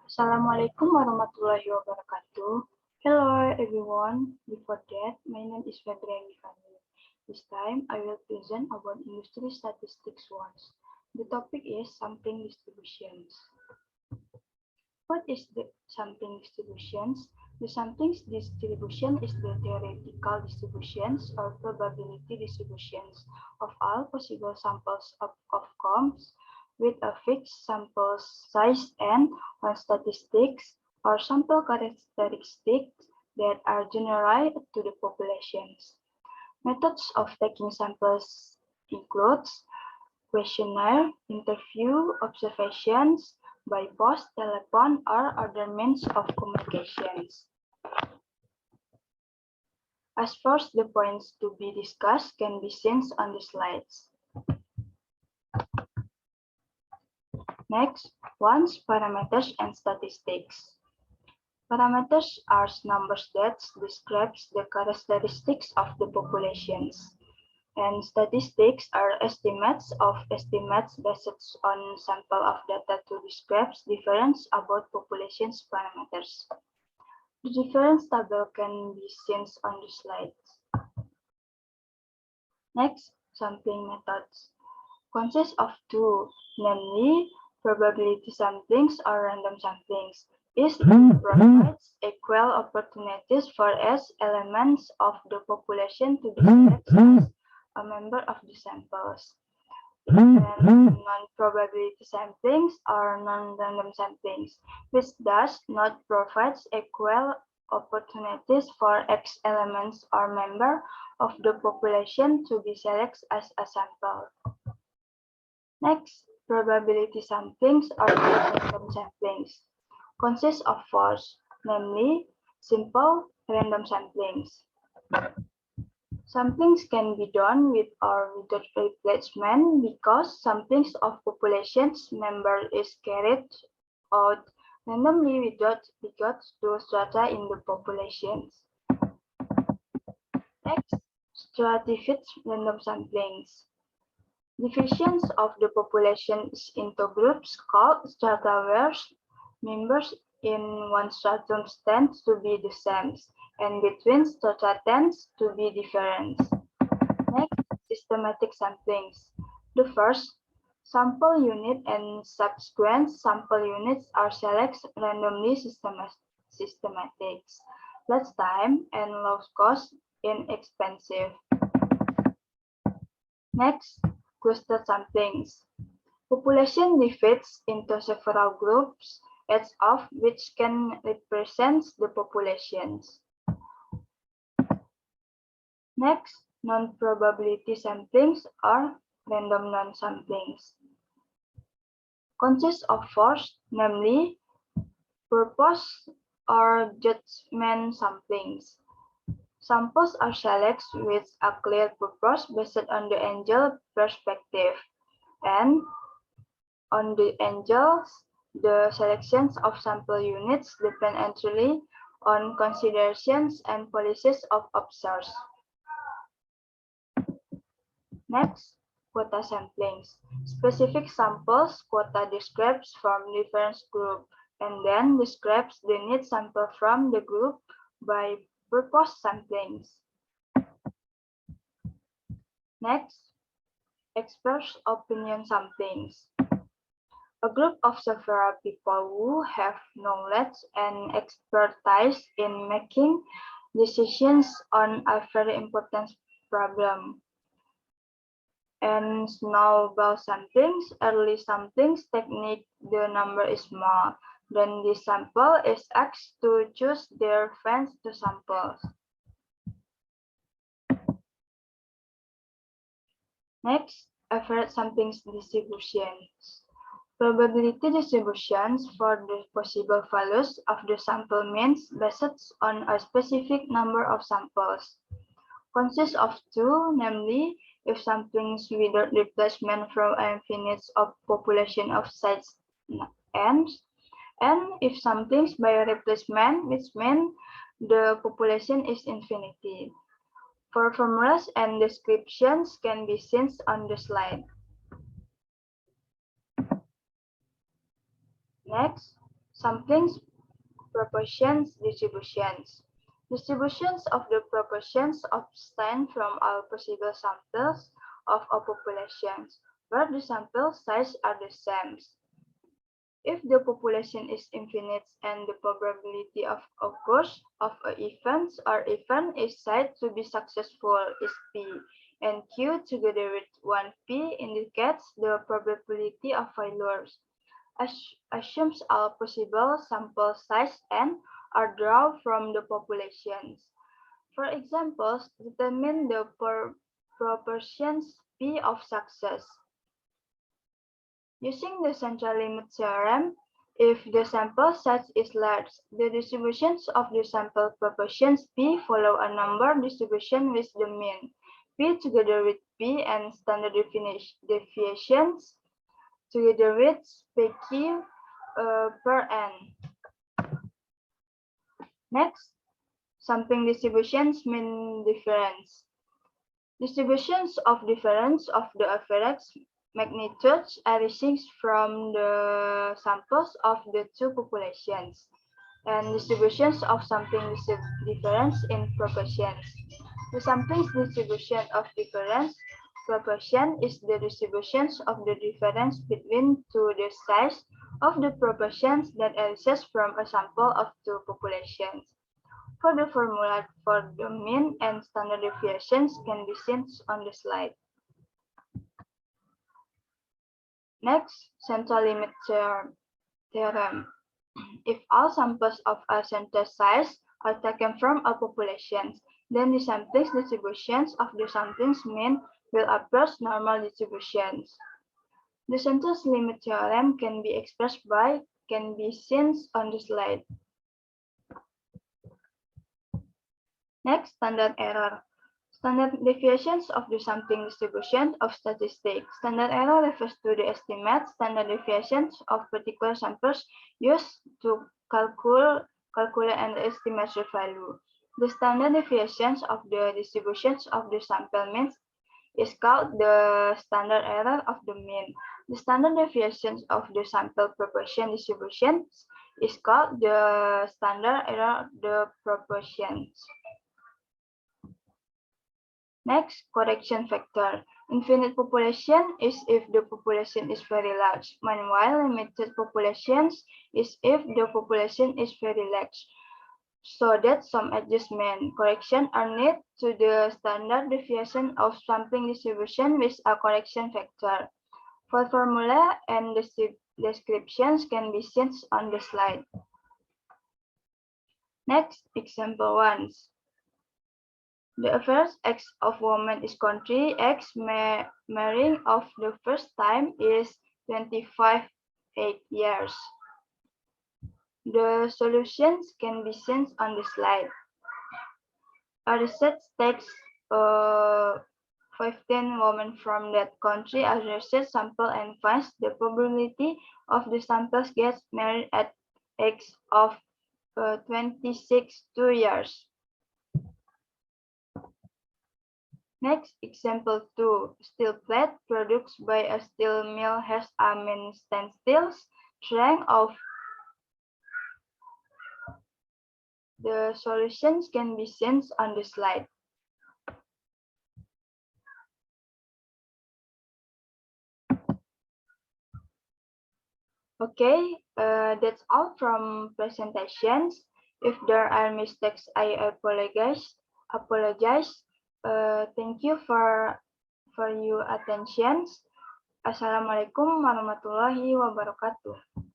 Assalamualaikum warahmatullahi wabarakatuh. Hello everyone. Before that, my name is Febriani Fani. This time, I will present about industry statistics once. The topic is sampling distributions. What is the sampling distributions? The sampling distribution is the theoretical distributions or probability distributions of all possible samples of outcomes with a fixed sample size and on statistics or sample characteristics that are generalized to the populations. Methods of taking samples includes questionnaire, interview, observations by post, telephone, or other means of communications. As first, the points to be discussed can be seen on the slides. Next, one's parameters and statistics. Parameters are numbers that describes the characteristics of the populations, and statistics are estimates based on sample of data to describe difference about populations parameters. The difference table can be seen on the slides. Next, sampling methods consists of two, namely probability samplings or random samplings. It provides equal opportunities for S elements of the population to be selected as a member of the samples. And non-probability samplings or non-random samplings, which does not provide equal opportunities for X elements or member of the population to be selected as a sample. Next, probability samplings or random samplings consist of four, namely simple random samplings. Samplings can be done with or without replacement because samplings of populations member is carried out randomly without regards to strata in the populations. Next, stratified random samplings. Divisions of the population into groups called strata where members in one stratum tend to be the same, and between strata tends to be different. Next, systematic samplings. The first sample unit and subsequent sample units are selected randomly systematics. Less time and low cost inexpensive. Next, cluster samplings. Population divides into several groups, each of which can represent the populations. Next, non-probability samplings or random non-samplings. Consist of four, namely purpose or judgment samplings. Samples are selected with a clear purpose based on the angel perspective, and on the angels, the selections of sample units depend entirely on considerations and policies of observers. Next, quota samplings. Specific samples quota describes from different group and then describes the need sample from the group by purpose samplings. Next, expert opinion samplings. A group of several people who have knowledge and expertise in making decisions on a very important problem. And snowball samplings, early samplings technique, the number is small. Then the sample is asked to choose their friends to samples. Next, average samplings distributions. Probability distributions for the possible values of the sample means based on a specific number of samples. Consists of two, namely, if samplings without replacement from infinite of population of size n, and if samplings by replacement, which means the population is infinity. For formulas and descriptions can be seen on the slide. Next, Samplings, proportions, distributions. Distributions of the proportions obtained from all possible samples of a population, where the sample size are the same. If the population is infinite and the probability of occurrence of an event or event is said to be successful is P, and Q together with 1P indicates the probability of failures. Assumes all possible sample size N are drawn from the populations. For example, determine the proportions P of success. Using the central limit theorem, if the sample size is large, the distributions of the sample proportions P follow a number distribution with the mean P together with P and standard deviations together with PQ per N. Next, sampling distributions mean difference. Distributions of difference of the average magnitudes arising from the samples of the two populations, and distributions of sampling difference in proportions. The sampling distribution of difference proportion is the distributions of the difference between the size of the proportions that arises from a sample of two populations. For the formula for the mean and standard deviations can be seen on the slide. Next, central limit theorem. If all samples of a center size are taken from a population, then the sampling distributions of the sampling's mean will approach normal distributions. The central limit theorem can be seen on the slide. Next, standard error. Standard deviations of the sampling distribution of statistics. Standard error refers to the estimate standard deviations of particular samples used to calculate and estimate the value. The standard deviations of the distributions of the sample means is called the standard error of the mean. The standard deviations of the sample proportion distributions is called the standard error of the proportions. Next, correction factor. Infinite population is if the population is very large. Meanwhile, limited populations is if the population is very large. So that some adjustment correction are needed to the standard deviation of sampling distribution with a correction factor. For formula and descriptions can be seen on the slide. Next, example 1. The average age of women in country X marrying of the first time is 25 years. The solutions can be seen on the slide. A research takes 15 women from that country as research sample and finds the probability of the samples gets married at age of 26 years. Next, example 2. Steel plate produced by a steel mill has a mean standstill strength of. The solutions can be seen on the slide. Okay, that's all from presentations. If there are mistakes, I apologize. Thank you for your attention. Assalamualaikum warahmatullahi wabarakatuh.